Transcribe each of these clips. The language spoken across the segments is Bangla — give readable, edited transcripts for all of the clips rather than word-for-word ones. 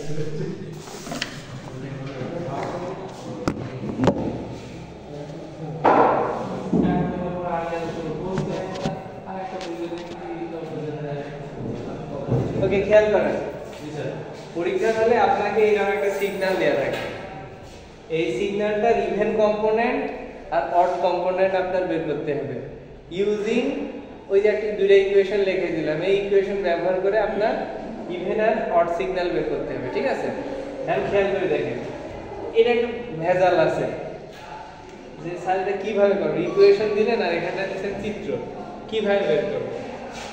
ওকে খেয়াল করেন পরীক্ষা হলে আপনাকে এরকম একটা সিগন্যাল দেয়া থাকে এই সিগন্যালটার ইভেন কম্পোনেন্ট আর অড কম্পোনেন্ট আপনার বের করতে হবে ইউজিং ওই যে একটা দুইটা ইকুয়েশন লিখে দিলাম এই ইকুয়েশন ব্যবহার করে আপনার ইভেন আর অড সিগন্যাল বের করতে হবে ঠিক আছে এখন খেয়াল করে দেখেন এটা একটু ভেজাল আছে যে স্যার এটা কিভাবে করব ইকুয়েশন দিলেন আর এখানে দিয়েছেন চিত্র কিভাবে বের করব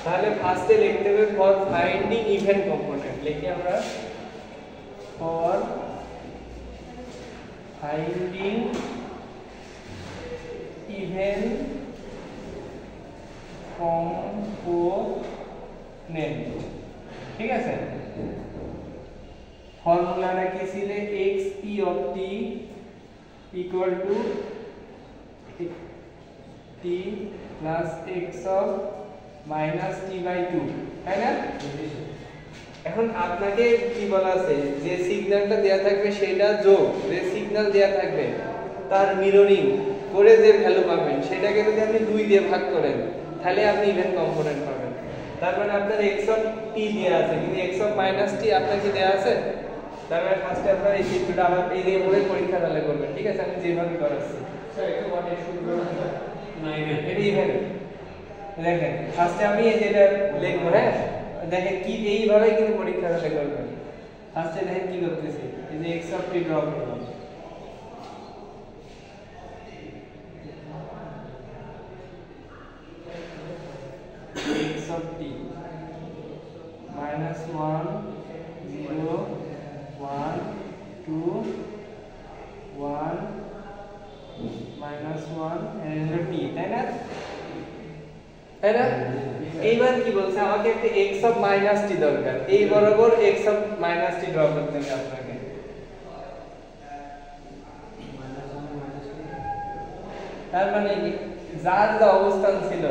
তাহলে ফার্স্টে লিখতে হবে ফর ফাইন্ডিং ইভেন কম্পোনেন্ট লিখি আমরা ফর ফাইন্ডিং ইভেন কম্পোনেন্ট ঠিক আছে ফর্মুলাটা কি ছিল x p of t equal to t plus x of minus t by 2 তাই না এখন আপনাকে কি বলা আছে যে সিগন্যালটা দেয়া থাকবে সেটা যোগ যে সিগন্যাল দেয়া থাকবে তার মিররিং করে যে ভ্যালু পাবেন সেটাকে যদি আপনি 2 দিয়ে ভাগ করেন তাহলে আপনি ইভেন কম্পোনেন্ট পাবেন তার মানে আপনার x of t দেয়া আছে কিন্তু x of minus t আপনাকে দেয়া আছে তার মানে ফার্স্টে আপনার এই চিত্রটা আবার এই যে মনে পরীক্ষা তাহলে করবেন ঠিক আছে আমি যেভাবে করাচ্ছি স্যার একটু মানে শুরু করুন না ইভেন এটা ইভেন দেখেন ফার্স্টে আমি এই যেটা লিখবো হ্যাঁ দেখেন কি এইভাবে কিন্তু পরীক্ষা তাহলে করবেন ফার্স্টে দেখেন কি করতেছি এই যে x of t ড্র করলাম x of t minus 1 0 1 2 1 minus 1 and t তাই না এইবার কি বলছে আমাকে একটা x of minus t দরকার এই বরাবর x of minus t draw করতে হবে আপনাকে তার মানে যার যা অবস্থান ছিল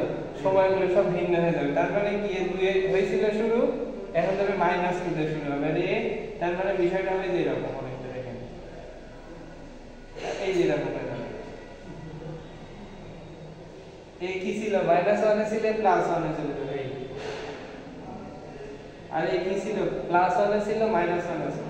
সময়গুলো সব ভিন্ন হয়ে যাবে তার মানে কি এর 2 হয়েছিল শুরু এখন তবে মাইনাস 2 দিয়ে শুরু হবে রে তার মানে বিষয়টা হবে যে এরকম অনেকটা দেখেন এই যে এরকম এই কি ছিল মাইনাস 1 এ ছিল প্লাস 1 এ চলে যাবে এই আর এই কি ছিল প্লাস 1 এ ছিল মাইনাস 1 এ ছিল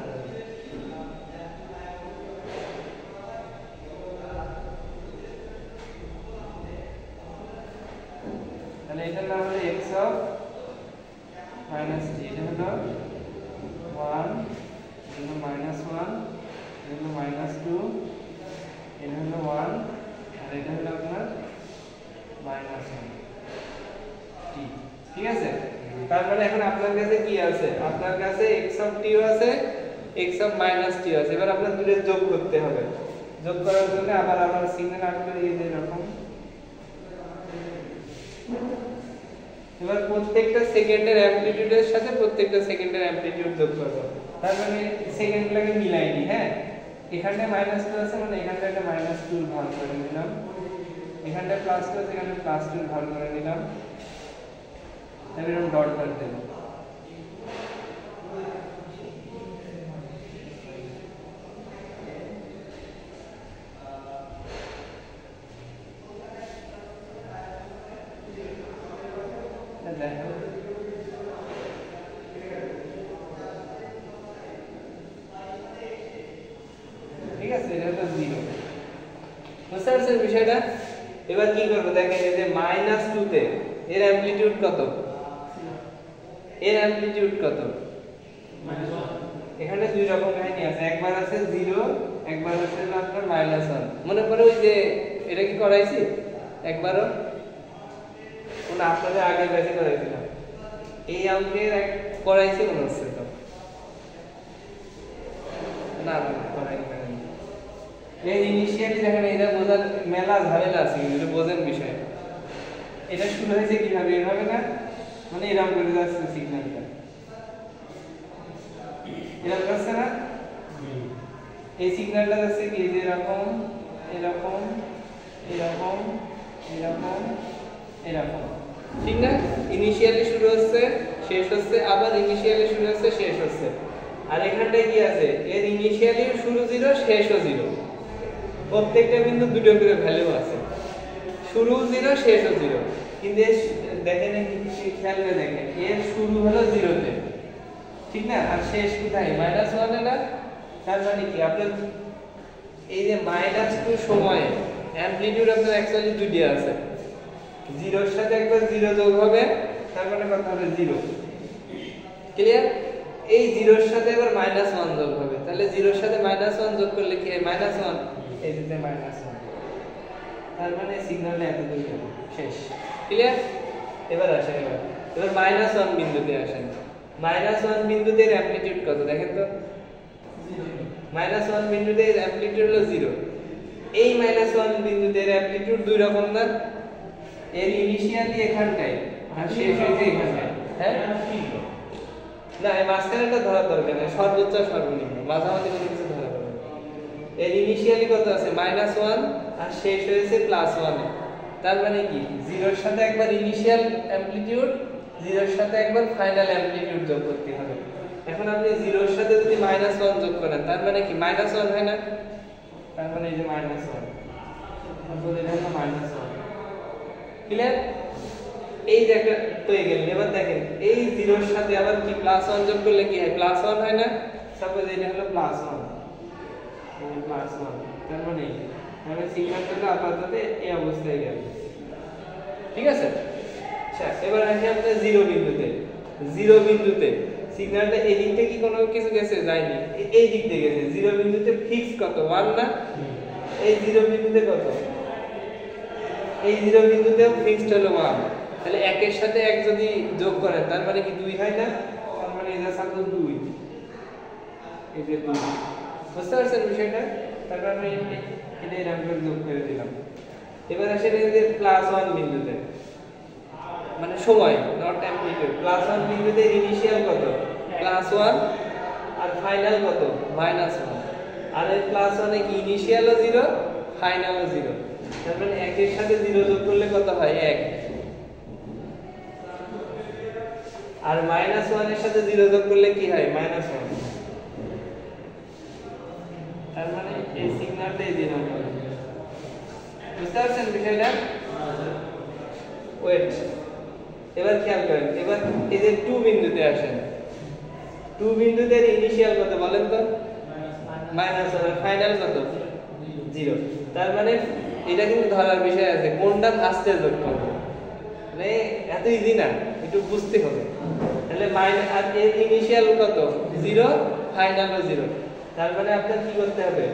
তাহলে এটার নাম হলো x of minus t এটা হলো 1 এটা হলো minus 1 এটা হলো minus 2 এটা হলো 1 আর এটা হলো আপনার minus 1 t ঠিক আছে তার মানে এখন আপনার কাছে কি আছে আপনার কাছে x of t ও আছে x of minus t আছে এবার আপনার দুটো যোগ করতে হবে যোগ করার জন্য আবার সিগন্যাল আউট করে দিয়ে এরকম এবার প্রত্যেকটা সেকেন্ডের অ্যামপ্লিটিউডের সাথে প্রত্যেকটা সেকেন্ডের অ্যামপ্লিটিউড যোগ করব তার মানে সেকেন্ডগুলোকে মিলাই নি হ্যাঁ এখানে -2 আছে মানে এখানটা একটা -2 ভাগ করে নিলাম এখানটা +2 আছে এখানে +2 ভাগ করে নিলাম তারপর এরকম ডট করে দেব ঠিক আছে এটা তো 0 বুঝতে পারছেন বিষয়টা এবার কি করব দেখেন এই যে -2 তে এর অ্যামপ্লিটিউড কত এখানে দুই রকম কাহিনী আছে একবার আছে 0 একবার আছে আপনার -1 মনে পড়ে ওই যে এটা কি করাইছি একবারও কোন আপনাদের আগে ব্যাচে করাইছিলাম এই অঙ্কের এক করাইছি মনে হচ্ছে তো না করাইনি এই ইনিশিয়ালি দেখেন এটা বোঝার মেলা ঝামেলা আছে কিন্তু বোঝেন বিষয় এটা শুরু হয়েছে কিভাবে এভাবে না মানে এরকম করে যাচ্ছে সিগন্যালটা এরকম যাচ্ছে না এই সিগন্যালটা যাচ্ছে কি যে এরকম এরকম এরকম এরকম এরকম ঠিক না ইনিশিয়ালি শুরু হচ্ছে শেষ হচ্ছে আবার ইনিশিয়ালি শুরু হচ্ছে শেষ হচ্ছে আর এখানটায় কি আছে, এর ইনিশিয়ালি শুরু 0 শেষও 0, প্রত্যেকটা বিন্দু দুটো করে ভ্যালু আছে, শুরু 0 শেষও 0। কিন্তু দেখেন খেয়াল করে দেখেন, এর শুরু হলো 0 তে, ঠিক না, আর শেষ কোথায় -1 এ না। তার মানে কি আপনার এই যে -2 সময়ে অ্যামপ্লিটিউড আপনার অ্যাকচুয়ালি দুটি আছে, 0 এর সাথে একবার 0 যোগ হবে, তার মানে কত হবে 0, ক্লিয়ার। এই 0 এর সাথে আবার -1 যোগ হবে, তাহলে 0 এর সাথে -1 যোগ করলে কি হয় -1, এই যে -1, তার মানে সিগন্যালটা এত দূর যাবে, শেষ, ক্লিয়ার। এবার আসেন, এবার -1 বিন্দুতে আসেন। -1 বিন্দুতে এর অ্যামপ্লিটিউড কত দেখেন তো, 0, -1 বিন্দুতে এর অ্যামপ্লিটিউড হলো 0। এই -1 বিন্দুতে এর অ্যামপ্লিটিউড দুই রকম না, এর ইনিশিয়ালি এখানটায় আর শেষ হইছে এখানটায়, হ্যাঁ না, এই মাঝখানেটা ধরা দরকার নেই, সর্বোচ্চ সর্বনিম্ন মাঝামাঝি কোনো কিছু ধরা দরকার নেই। এর ইনিশিয়ালি কত আছে -1 আর শেষ হয়েছে +1 এ, তার মানে কি 0 এর সাথে একবার ইনিশিয়াল অ্যামপ্লিটিউড, 0 এর সাথে একবার ফাইনাল অ্যামপ্লিটিউড যোগ করতে হবে। এখন আপনি 0 এর সাথে যদি -1 যোগ করেন, তার মানে কি -1 হয় না, তার মানে এই যে -1, তারপর এটা হলো -1, ক্লিয়ার। এই যে একটা হয়ে গেল। এবার দেখেন এই 0 এর সাথে আবার কি +1 যোগ করলে কি হয়, +1 হয় না। সাপোজ এটা হলো +1, এই +1, তার মানে সিগন্যালটা আপাতত এই অবস্থায় গেল, ঠিক আছে। আচ্ছা, এবার আসি আমরা 0 বিন্দুতে। 0 বিন্দুতে সিগন্যালটা এই দিক থেকে কি কোনো কিছু গেছে, যায়নি, এই দিক থেকে গেছে। 0 বিন্দুতে ফিক্স কত 1 না, এই 0 বিন্দুতে কত, এই 0 বিন্দুতেও ফিক্সড হলো 1, তাহলে 1 এর সাথে 1 যদি যোগ করেন তার মানে কি 2 হয় না, তার মানে এটা সাপোজ 2, এই যে 2, বুঝতে পারছেন বিষয়টা। তারপর আমি এটা এরকম করে যোগ করে দিলাম। এবার আসেন এই যে +1 বিন্দুতে, মানে সময় নট অ্যামপ্লিটিউড, +1 বিন্দুতে ইনিশিয়াল কত +1 আর ফাইনাল কত -1, আর এই +1 এ কি ইনিশিয়ালও 0 ফাইনালও 0, তার মানে 1 এর সাথে 0 যোগ করলে কত হয় 1, আর -1 এর সাথে 0 যোগ করলে কি হয় -1, তার মানে এই সিগন্যালটাই দিলাম। বুঝতে পারছেন বিষয়টা। ওয়েট, এবার খেয়াল করেন, এবার এই যে 2 বিন্দুতে আসেন। 2 বিন্দুতে ইনিশিয়াল কত বলেন তো, -1 আর ফাইনাল কত 0, তার মানে এটা কিন্তু ধরার বিষয় আছে, কোনটা ফার্স্টে যোগ করব, মানে এত ইজি না, একটু বুঝতে হবে। তাহলে আর এর ইনিশিয়াল কত 0 ফাইনালও 0, তার মানে আপনার কি করতে হবে,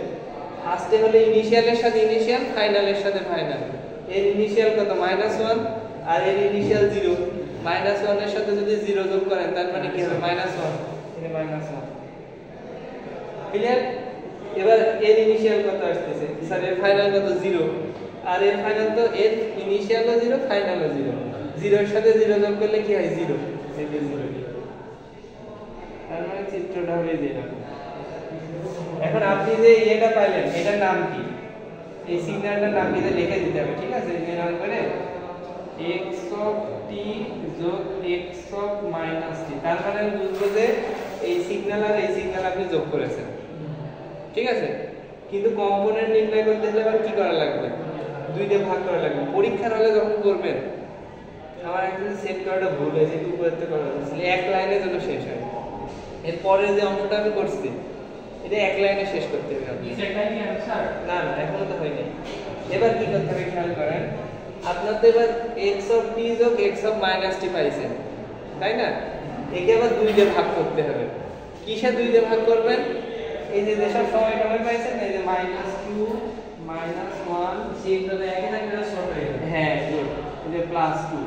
ফার্স্টে হলে ইনিশিয়ালের সাথে ইনিশিয়াল, ফাইনালের সাথে ফাইনাল। এর ইনিশিয়াল কত -1 আর এর ইনিশিয়াল 0, -1 এর সাথে যদি 0 যোগ করেন তার মানে কি হবে -1, এটা -1, ক্লিয়ার। এবার এর ইনিশিয়াল কত আসছে, স্যার এর ফাইনাল কত 0, আর এর ফাইনাল তো এর ইনিশিয়ালও 0 ফাইনালও 0, 0 এর সাথে 0 যোগ করলে কি হয় 0, এই যে 0, তার মানে চিত্রটা হবে এরকম। এখন আপনি যে এটা পাইলেন, এটার নাম কি, এই সিগন্যালটার নাম দিতে লিখে দিতে হবে, ঠিক আছে। এই নাম করে x of t যোগ x of -t, তার মানে আমি বুঝবো যে এই সিগন্যাল আর এই সিগন্যাল আপনি যোগ করেছেন, ঠিক আছে। কিন্তু কম্পোনেন্ট নির্ণয় করতে হলে আবার কি করা লাগবে, 2 দিয়ে ভাগ করা লাগবে। পরীক্ষার হলে যখন করবেন, আমার একদম সেট করাটা ভুল হয়েছে, একটু করতে করা হয়েছিল, এক লাইনে যেন শেষ হয়। এর পরে যে অঙ্কটা আমি করছি এটা এক লাইনে শেষ করতে হবে আপনি, সেটাই কি आंसर, না না এখনো তো হয়নি। এবার কি করতে হবে খেয়াল করেন, আপনার তো এবার x of t যোগ x of -t পাইছেন, তাই না। একে আবার 2 দিয়ে ভাগ করতে হবে। কিসে 2 দিয়ে ভাগ করবেন, এই যে যেসব সময় টময় পাইছেন, এই যে -2 -1 সেগুলো একই থাকবে, ছোট হয়ে যাবে, হ্যাঁ গুড, এই যে +2,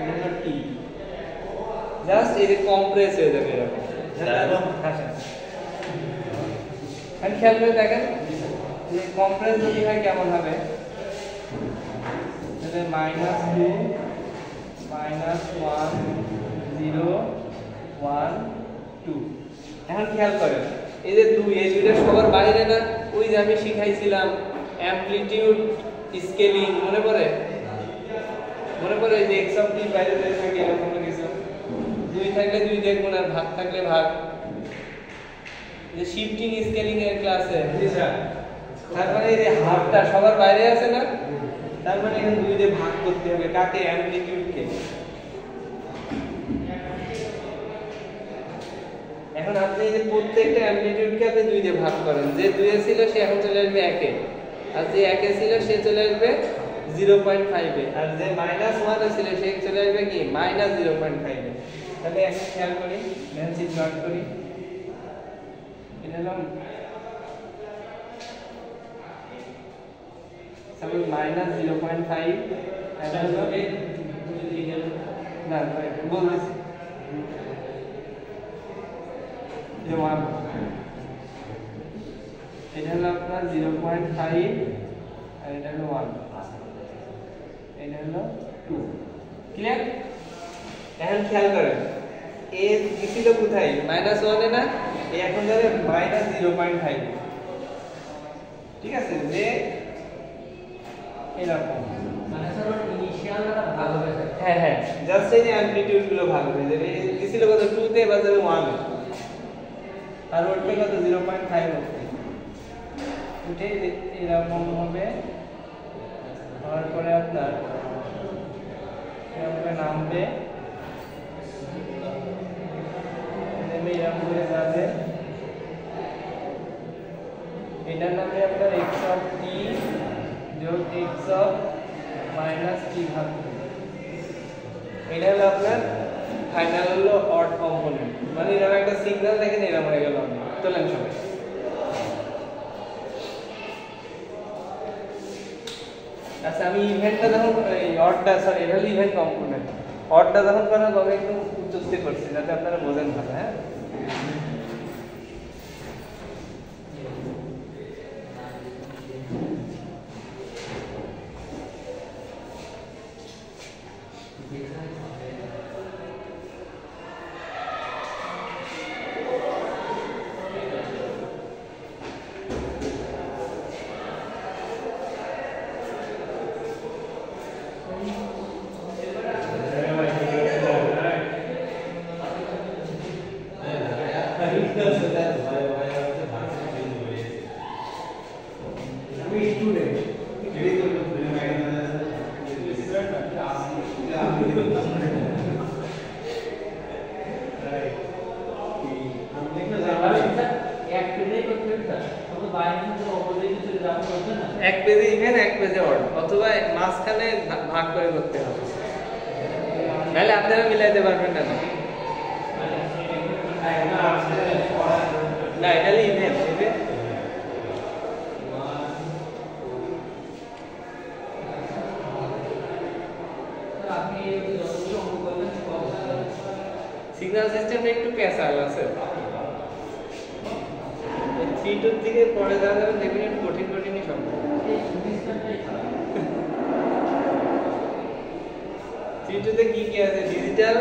এটা হলো t, জাস্ট এই যে কম্প্রেস হয়ে যাবে এরকম। আচ্ছা, আমি খেয়াল করে দেখেন যে কম্প্রেস যদি হয় কেমন হবে, তাহলে -2 -1 0 1 2। এখন খেয়াল করেন এই যে 2, এই দুইটা সবার বাইরে না, ওই যে আমি শিখাইছিলাম অ্যামপ্লিটিউড স্কেলিং, মনে পড়ে যে x of t বাইরে থাকে এরকম কিছু, 2 থাকলে 2 দিয়ে গুণ আর ভাগ থাকলে ভাগ, যে শিফটিং স্কেলিং এর ক্লাসে তার মানে এই যে হাফটা সবার বাইরে আছে না, তার মানে এখানে দুই দিয়ে ভাগ করতে হবে কাকে, অ্যামপ্লিটিউডকে। এখন আপনি যে প্রত্যেকটা অ্যামপ্লিটিউডকে আপনি দুই দিয়ে ভাগ করেন, যে 2 এ ছিল সে এখন চলে আসবে 1 এ, আর যে 1 এ ছিল সে চলে আসবে 0.5 এ, আর যে -1 এ ছিল সে চলে আসবে কি -0.5 এ। তাহলে এখন খেয়াল করি, ম্যানসিট নট করি, এটা হলো সাপোজ -0.5, এটা হলো না বলতেছি যে 1, এটা হলো আপনার 0.5 আর এটা হলো 1, এটা হলো 2। ক্লিয়ার? এখন খেয়াল করেন এ দিছিল কোথায়, -1 এ না, এই এখন যাবে -0.5। ঠিক আছে, যে এরকম মানে স্যার ওর ইনিশিয়ালটা ভালো হয়ে যায়। হ্যাঁ হ্যাঁ, জাস্ট এই যে অ্যামপ্লিটিউড গুলো ভালো হয়ে যাবে। এই দিছিল কত 2 তে, এবার যাবে 1 এ, আর উঠবে কত 0.5 উঠবে, উঠে এরকম হবে। হওয়ার পরে আপনার এরকম করে নামবে, নেমে এরকম করে যাবে। এটার নামে আপনার x অফ t যোগ x অফ মাইনাস t ভাগ। এটা হলো আপনার ফাইনাল হলো অড কম্পোনেন্ট, মানে এরকম একটা সিগন্যাল দেখেন এরকম হয়ে গেল। তোলেন সবাই। আচ্ছা, আমি ইভেন্টটা যখন এই অডটা, সরি এটা হলো ইভেন্ট কম্পোনেন্ট, অডটা যখন করা হবে একটু উচ্চস্থির করছি যাতে আপনারা বোঝেন ভালো। হ্যাঁ, এক পেজে ইভেন এক পেজে অড, অথবা মাঝখানে ভাগ করে করতে হবে, নাহলে আপনারা মিলাইতে পারবেন না। না, এটা হলো ইভেন। সিগন্যাল সিস্টেমটা একটু পেঁচাল আছে, 3 থেকে পরে যাওয়া যাবে, দেখবেন একটু কঠিন কঠিনই সব। থ্রিতে কি কি আছে, ডিজিটাল,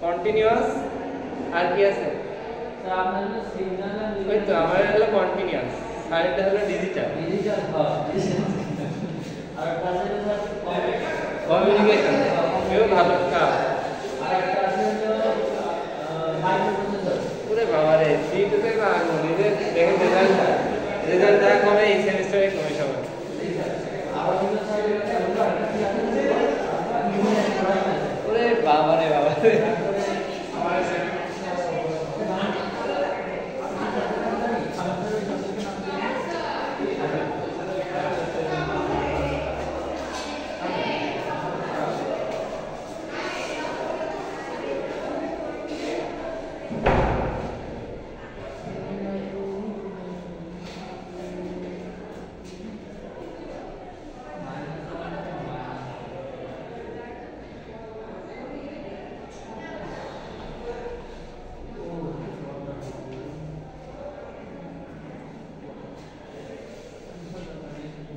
কন্টিনিউয়াস, আর কি আছে? স্যার আপনার হলো সিগন্যাল আর ওই তো আমার হলো কন্টিনিউয়াস, আর এটা হলো ডিজিটাল। ডিজিটাল আর পাশে স্যার কমিউনিকেশন, এও ভালো কাজ। আর একটা আছে হলো মাইক্রোপ্রসেসর। পুরো বাবা রে, থ্রিতে তো আগুন। এদের দেখেন রেজাল্ট যা কমে এই সেমিস্টারে কমে সবাই। আবার কিন্তু স্যার ওরে বাবা রে বাবা রে,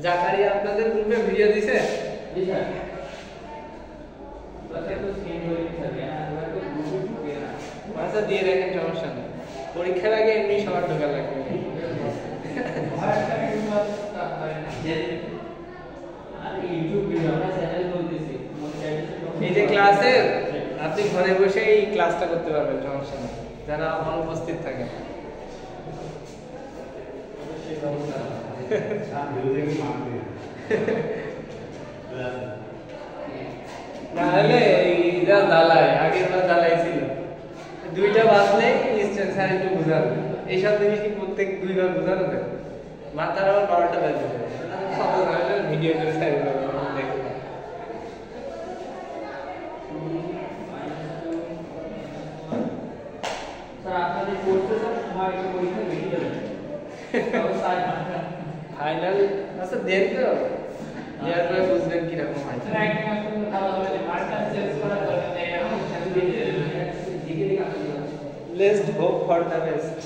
জাকারিয়া আপনাদের গ্রুপে ভিডিও দিছে? জি স্যার। বাসে তো সেন্ড হয়ে গেছে, আমরা তো গ্রুপে ঢুকে না। আচ্ছা, দিয়ে রাখেন, সমস্যা নেই। পরীক্ষার আগে এমনি সবার ঢোকা লাগবে। আর ইউটিউব ভিডিও আমরা চ্যানেল বলতেছি, এই যে ক্লাসে আপনি ঘরে বসে এই ক্লাসটা করতে পারবেন, সমস্যা নেই, যারা অনুপস্থিত থাকে। নাহলে এইটা জ্বালায়, আগের বার জ্বালাই ছিল, দুইটা বাজলে ইনস্ট্যান্ট স্যার একটু বুঝাবে। এইসব জিনিস কি প্রত্যেক দুইবার বুঝানো যায়? মাথার আবার 12টা বাজে ভিডিও করে স্যার দেখতে। আপনাদের কোর্সে সব সময় একটু পরীক্ষা বেশি যাবে ফাইনাল আচ্ছা দেন তো ইয়ার পরে বুঝবেন কিরকম হয়। Let's hope for the best.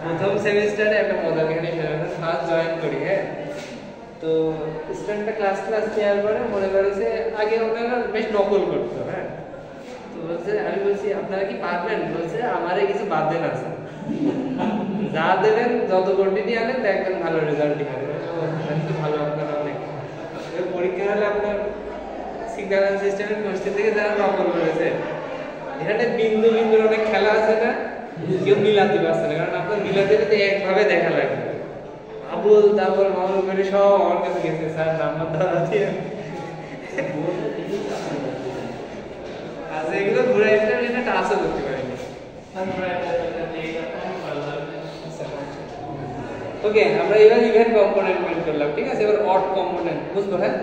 প্রথম সেমিস্টারে একটা মজার কাহিনী ছিল, ফার্স্ট জয়েন করি, হ্যাঁ, তো স্টুডেন্টটা ক্লাস নেওয়ার পরে মনে করেছে আগে ওনারা বেশ নকল করতো, হ্যাঁ, তো বলছে, আমি বলছি আপনারা কি পারবেন? বলছে আমারে কিছু বাদ দেন আছে, যা দেবেন যত কোয়ান্টিটি আনেন দেখবেন ভালো রেজাল্টই হবে। তো ভালো, আপনারা অনেক পরীক্ষা হলে আপনার সিগন্যাল সিস্টেমের কোশ্চেন থেকে যারা নকল করেছে, এখানে বিন্দু বিন্দুর অনেক খেলা আছে না, কেউ মিলাতে পারছে না, কারণ আপনার মিলাতে গেলে একভাবে দেখা লাগবে। আবুল তারপর মামুল করে সব আমার কাছে গেছে, স্যার নাম্বার দেওয়া দিয়ে আচ্ছা এগুলো ঘুরে একটা এটা টাচও করতে পারিনি। ওকে, আমরা এবার ইভেন কম্পোনেন্ট বের করলাম, ঠিক আছে, এবার অড কম্পোনেন্ট বুঝবো। হ্যাঁ,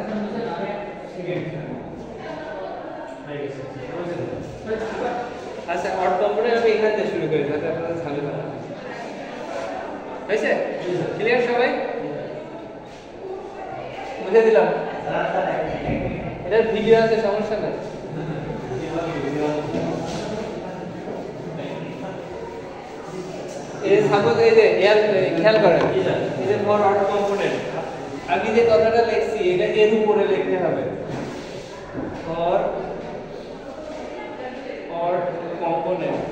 আচ্ছা অড কম্পোনেন্ট আমি এখান থেকে শুরু করি যাতে আপনারা ঝামেলা না হয়। হয়েছে? ক্লিয়ার সবাই? বুঝে দিলাম? এটার ভিডিও আছে, সমস্যা নাই। এই সাপোজ এই যে খেয়াল করেন, এই যে ফর অড কম্পোনেন্ট, আমি যে কথাটা লিখছি এটা এর উপরে লিখতে হবে, ফর অড কম্পোনেন্ট।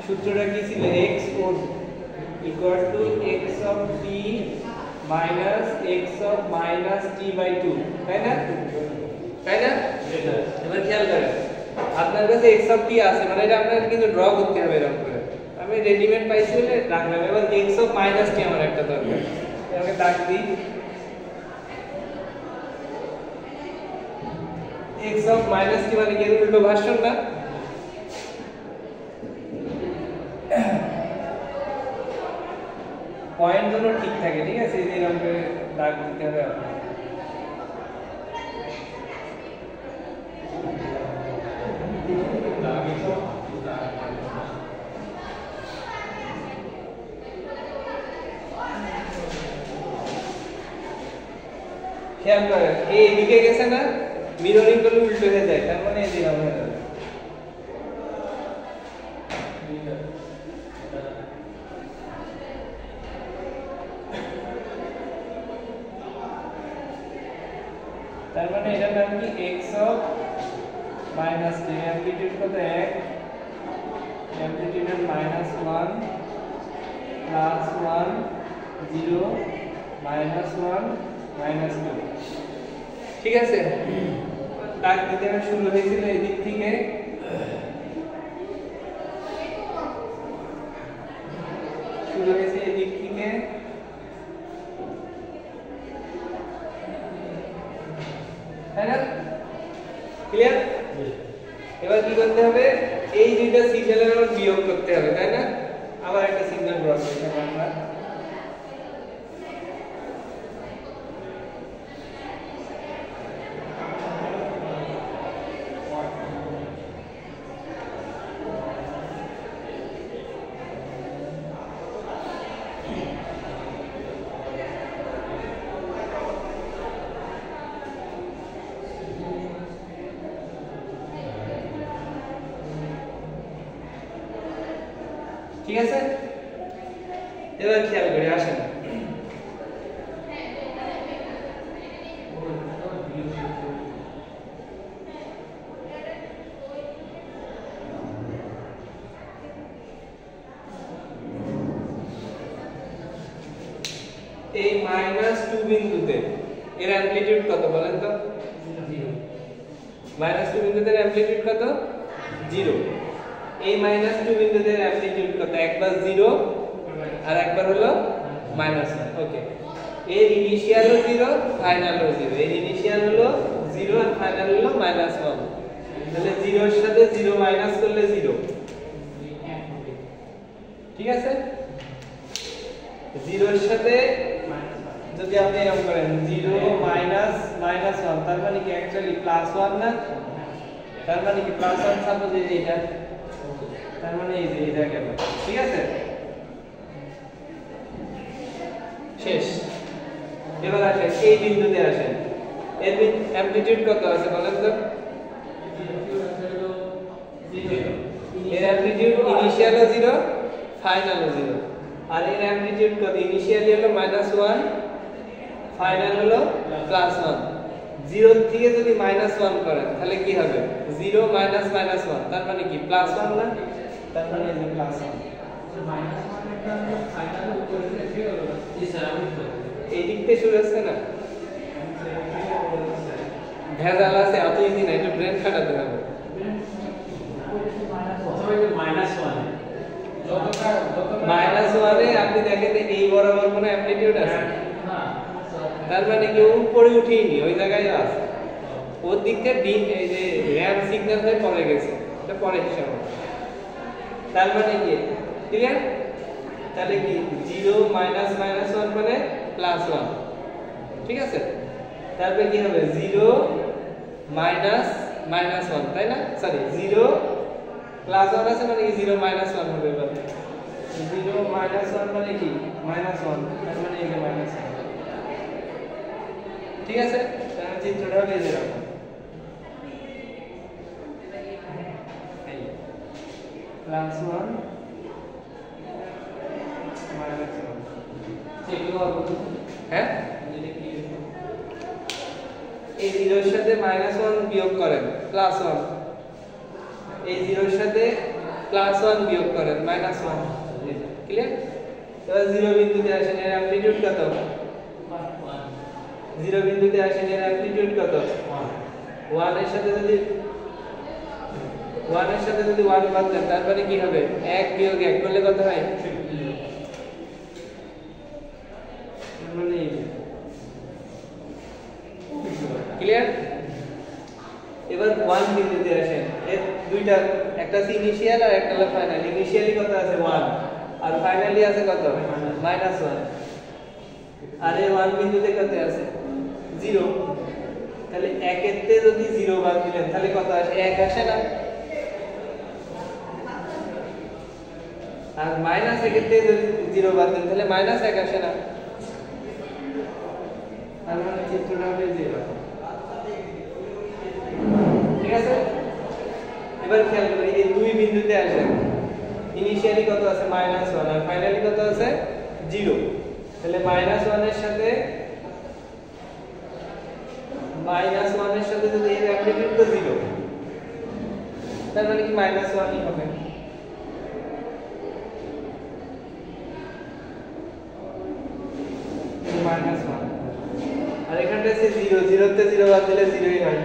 সূত্রটা কি ছিল? x odd equal to x of t minus x of minus t by 2, তাই না? তাই না? এবার খেয়াল করেন, আপনার কাছে x অফ t আছে, মানে এটা আপনাকে কিন্তু ড্র করতে হবে এরকম করে। আমি রেডিমেড পাইছি বলে রাখলাম। এবার x অফ মাইনাস t আমার একটা দরকার, এটাকে দাগ দিই। x অফ মাইনাস t মানে কি, এর উল্টো ভার্সন না? পয়েন্ট যেন ঠিক থাকে, ঠিক আছে, এই যে এরকম করে দাগ দিতে হবে আপনার। খেয়াল করেন, এই এদিকে গেছে না, মিররিং করলে উল্টো হয়ে যায়, তার মানে এই যে হবে। তার মানে এটার নাম কি, x of minus t, amplitude কত 1, amplitude minus 1 plus 1 0 minus 1 minus 2, ঠিক আছে। দাগ দিতে হবে, শুরু হয়েছিল এই দিক থেকে, শুরু হয়েছে এই দিক থেকে, তাই না? ক্লিয়ার? এবার কি করতে হবে, এই দুইটা সিগন্যালের আবার বিয়োগ করতে হবে, তাই না? আবার একটা সিগন্যাল ড্র করতে হবে আমরা। ঠিক আছে, এবার খেয়াল করে আসেন, এই -2 বিন্দুতে এর অ্যামপ্লিটিউড কত বলেন তো? -2 বিন্দুতে অ্যামপ্লিটিউড কত 0 এই -2 বিন্দুতে অ্যামপ্লিটিউড কত একবার 0 আর একবার হলো -1 ওকে এর ইনিশিয়াল হলো 0 ফাইনাল হলো 0 এর ইনিশিয়াল হলো 0 আর ফাইনাল হলো -1 তাহলে 0 এর সাথে 0 মাইনাস করলে 0 ঠিক আছে 0 এর সাথে যদি আপনি এরকম করেন 0 মাইনাস -1 তার মানে কি অ্যাকচুয়ালি +1 না তার মানে কি +1 সাপোজ এই যে এটা তার মানে এই যে এটা গেল ঠিক আছে শেষ এবার আসেন এই বিন্দুতে আসেন এর অ্যামপ্লিটিউড কত আছে বলেন তো এর অ্যামপ্লিটিউড ইনিশিয়াল 0 ফাইনাল 0 আর এর অ্যামপ্লিটিউড কত ইনিশিয়ালি হলো -1 ফাইনাল হলো +1 0 থেকে যদি -1 করেন তাহলে কি হবে 0 মাইনাস -1 তার মানে কি +1 না তার মানে এই যে +1 -1 একটা ফাইনাল উপরে থেকে হলো জি স্যার আমি এই দিক থেকে শুরু হচ্ছে না ভেজাল আছে এত ইজি না একটু ব্রেন খাটাতে হবে -1 এ আপনি দেখেন এই বরাবর কোনো অ্যামপ্লিটিউড আছে তার মানে কি উপরে উঠেইনি ওই জায়গায় আছে ওর দিক থেকে এই যে র্যাম সিগন্যাল হয়ে পড়ে গেছে এটা পরে হিসাব তার মানে কি ক্লিয়ার তাহলে কি 0 মাইনাস -1 মানে +1 ঠিক আছে তারপরে কি হবে 0 মাইনাস -1 তাই না সরি 0 +1 আছে মানে কি 0 -1 হবে এবার 0 -1 মানে কি -1 তার মানে এই যে -1 ঠিক আছে তাহলে চিত্রটা হলো এরকম +1 হ্যাঁ এই 0 এর সাথে -1 বিয়োগ করেন +1 এই 0 এর সাথে +1 বিয়োগ করেন -1 ক্লিয়ার এবার 0 বিন্দুতে আসেন এর অ্যামপ্লিটিউড কত 0 বিন্দুতে আসেন এর অ্যামপ্লিটিউড কত 1 এর সাথে যদি 1 বাদ দেন তারপরে কি হবে 1 বিয়োগ 1 করলে কত হয় মানে ক্লিয়ার এবার 1 বিন্দুতে আসেন এর দুইটা একটা ইনিশিয়াল আর একটা হলো ফাইনাল ইনিশিয়ালি কত আছে 1 আর ফাইনালি আছে কত -1 আর এই 1 বিন্দুতে কত আছে 0 তাহলে 1 এর তে যদি 0 বাদ দিলেন তাহলে কত আসে 1 আসে না আর -1 এর তে যদি 0 বাদ দেন তাহলে -1 আসে না তার মানে চিত্রটা হবে 0 ঠিক আছে এবার খেয়াল করি এই দুই বিন্দুতে আসেন ইনিশিয়ালি কত আছে -1 আর ফাইনালি কত আছে 0 তাহলে -1 এর সাথে যদি এর অ্যামপ্লিটিউড তো 0 তার মানে কি -1ই হবে -1 আর এখানটা আছে 0 0 তে 0 বাদ দিলে 0ই হয়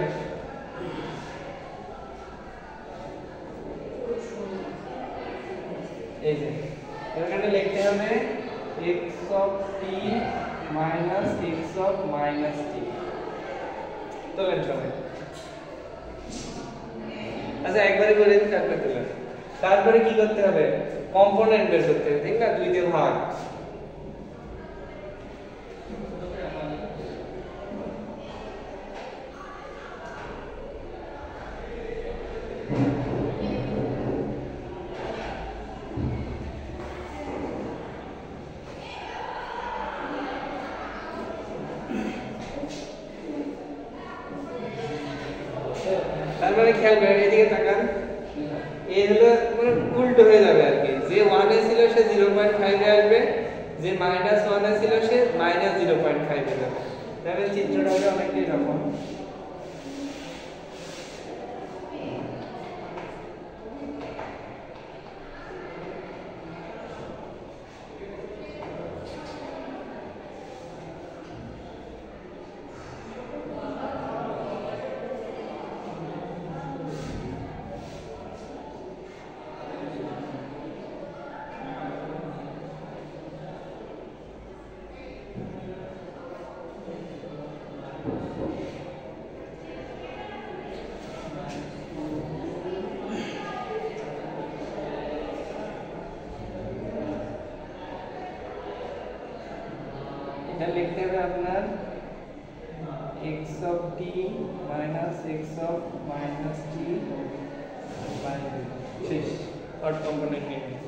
এই যে এখানে লিখতে হবে x of t minus x of minus t তোলেন সবাই আচ্ছা একবারে করে দিন তারপরে তোলেন তারপরে কি করতে হবে কম্পোনেন্ট বের করতে হবে ঠিক না দুই দিয়ে ভাগ তারপরে খেয়াল করেন এদিকে তাকান এই হলো মানে উল্টো হয়ে যাবে আর কি যে 1 এ ছিল সে 0.5 এ আসবে যে -1 এ ছিল সে -0.5 এ যাবে তাহলে চিত্রটা হবে অনেকটাই এরকম এটা লিখতে হবে আপনার x of t minus x of minus t by শেষ থার্ড কম্পোনেন্ট নিয়ে